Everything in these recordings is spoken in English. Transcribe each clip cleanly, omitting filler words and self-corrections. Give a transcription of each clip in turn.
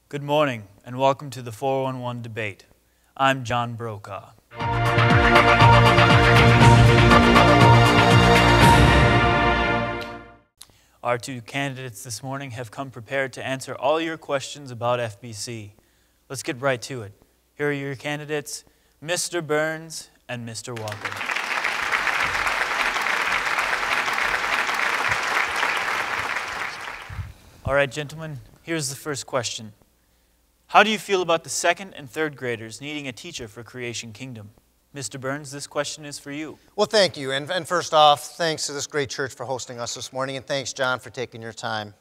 Good morning, and welcome to the 411 debate. I'm John Brokaw. Our two candidates this morning have come prepared to answer all your questions about FBC. Let's get right to it. Here are your candidates, Mr. Burns and Mr. Walker. All right, gentlemen, here's the first question. How do you feel about the second and third graders needing a teacher for Creation Kingdom? Mr. Burns, this question is for you. Well, thank you. And first off, thanks to this great church for hosting us this morning, and thanks, John, for taking your time.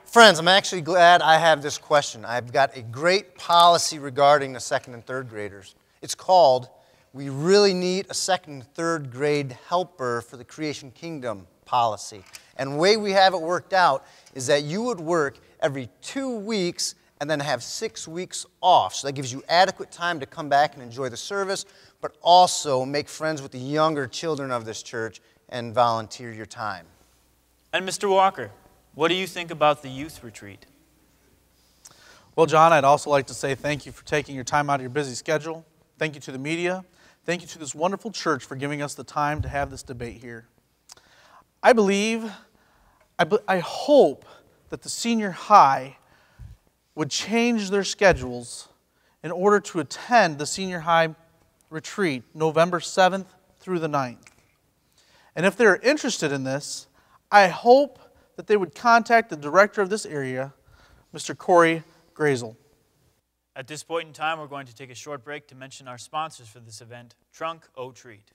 Friends, I'm actually glad I have this question. I've got a great policy regarding the second and third graders. It's called, We Really Need a Second and Third Grade Helper for the Creation Kingdom policy. And the way we have it worked out is that you would work every 2 weeks and then have 6 weeks off. So that gives you adequate time to come back and enjoy the service, but also make friends with the younger children of this church and volunteer your time. And Mr. Walker, what do you think about the youth retreat? Well, John, I'd also like to say thank you for taking your time out of your busy schedule. Thank you to the media. Thank you to this wonderful church for giving us the time to have this debate here. I hope that the senior high would change their schedules in order to attend the senior high retreat November 7th through the 9th. And if they're interested in this, I hope that they would contact the director of this area, Mr. Corey Grazel. At this point in time, we're going to take a short break to mention our sponsors for this event, Trunk or Treat.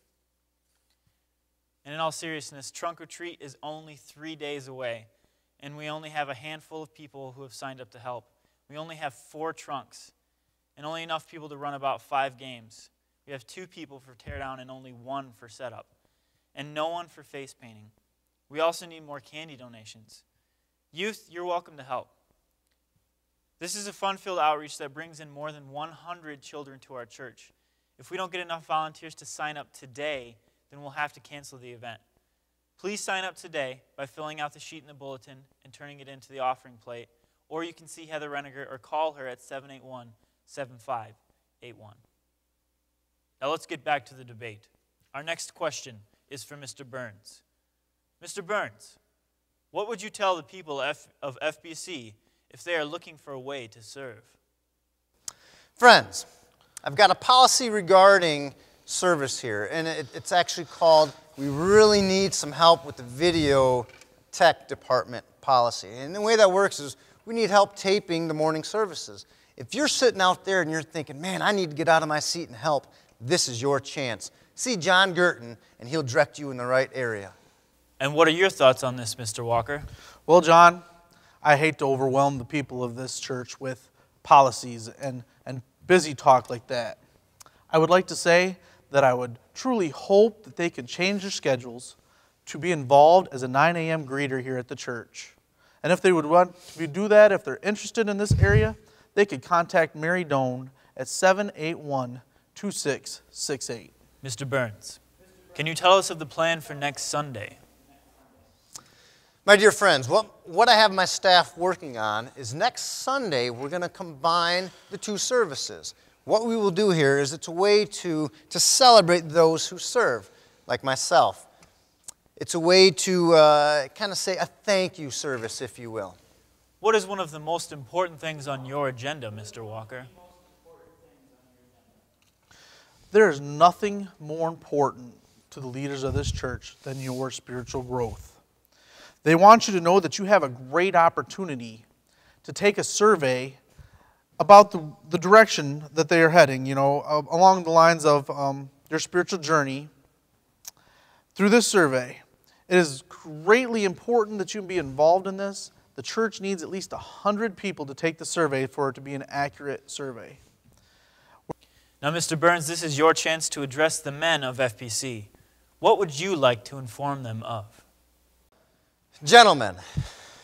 And in all seriousness, Trunk or Treat is only 3 days away, and we only have a handful of people who have signed up to help. We only have 4 trunks, and only enough people to run about 5 games. We have 2 people for teardown and only 1 for setup, and no one for face painting. We also need more candy donations. Youth, you're welcome to help. This is a fun-filled outreach that brings in more than 100 children to our church. If we don't get enough volunteers to sign up today, then we'll have to cancel the event. Please sign up today by filling out the sheet in the bulletin and turning it into the offering plate, or you can see Heather Reniger or call her at 781-7581. Now let's get back to the debate. Our next question is for Mr. Burns. Mr. Burns, what would you tell the people of FBC if they are looking for a way to serve? Friends, I've got a policy regarding service here, and it's actually called, We Really Need Some Help with the Video Tech Department policy. And the way that works is we need help taping the morning services. If you're sitting out there and you're thinking, man, I need to get out of my seat and help, this is your chance. See John Gurton, and he'll direct you in the right area. And what are your thoughts on this, Mr. Walker? Well, John, I hate to overwhelm the people of this church with policies and busy talk like that. I would like to say that I would truly hope that they could change their schedules to be involved as a 9 a.m. greeter here at the church. And if they would want to do that, if they're interested in this area, they could contact Mary Doan at 781-2668. Mr. Burns, can you tell us of the plan for next Sunday? My dear friends, what I have my staff working on is next Sunday we're going to combine the 2 services. What we will do here is it's a way to celebrate those who serve, like myself. It's a way to kind of say a thank you service, if you will. What is one of the most important things on your agenda, Mr. Walker? There is nothing more important to the leaders of this church than your spiritual growth. They want you to know that you have a great opportunity to take a survey about the direction that they are heading, along the lines of their spiritual journey through this survey. It is greatly important that you be involved in this. The church needs at least 100 people to take the survey for it to be an accurate survey. Now, Mr. Burns, this is your chance to address the men of FBC. What would you like to inform them of? Gentlemen,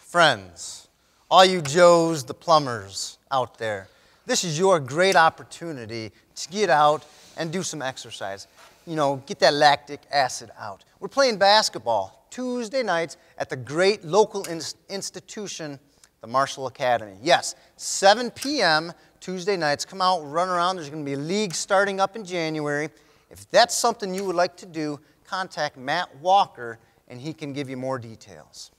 friends, all you Joes, the plumbers out there, this is your great opportunity to get out and do some exercise. Get that lactic acid out. We're playing basketball Tuesday nights at the great local institution the Marshall Academy. Yes, 7 p.m. Tuesday nights. Come out, run around. There's going to be a league starting up in January. If that's something you would like to do, contact Matt Walker, and he can give you more details.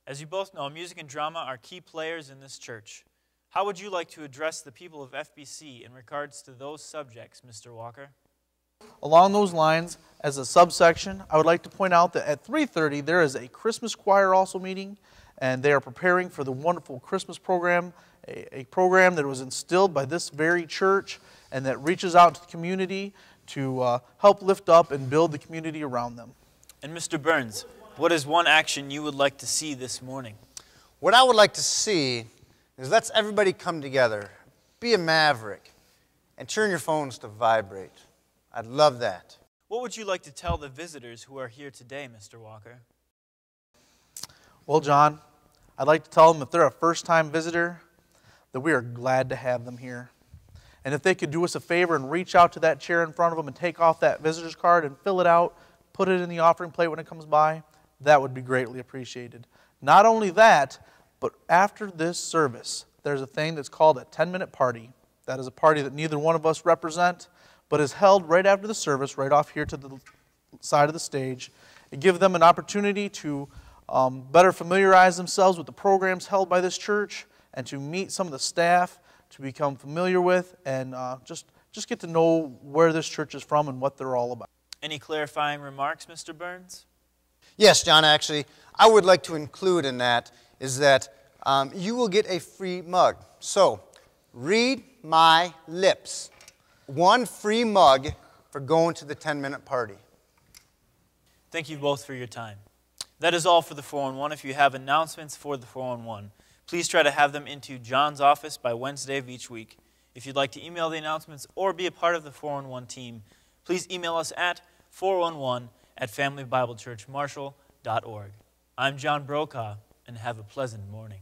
As you both know, music and drama are key players in this church. How would you like to address the people of FBC in regards to those subjects, Mr. Walker? Along those lines, as a subsection, I would like to point out that at 3:30 there is a Christmas choir also meeting, and they are preparing for the wonderful Christmas program, a program that was instilled by this very church and that reaches out to the community to help lift up and build the community around them. And Mr. Burns, what is one action you would like to see this morning? What I would like to see is let's everybody come together, be a maverick, and turn your phones to vibrate. I'd love that. What would you like to tell the visitors who are here today, Mr. Walker? Well, John, I'd like to tell them if they're a first-time visitor, that we are glad to have them here. And if they could do us a favor and reach out to that chair in front of them and take off that visitor's card and fill it out, put it in the offering plate when it comes by, that would be greatly appreciated. Not only that, but after this service, there's a thing that's called a 10-minute party. That is a party that neither one of us represent, but is held right after the service, right off here to the side of the stage. It gives them an opportunity to better familiarize themselves with the programs held by this church and to meet some of the staff, to become familiar with, and just get to know where this church is from and what they're all about. Any clarifying remarks, Mr. Burns? Yes, John, actually, I would like to include in that is that you will get a free mug. So, read my lips. One free mug for going to the 10-minute party. Thank you both for your time. That is all for the 411. If you have announcements for the 411, please try to have them into John's office by Wednesday of each week. If you'd like to email the announcements or be a part of the 411 team, please email us at 411@FamilyBibleChurchMarshall.org. I'm John Brokaw, and have a pleasant morning.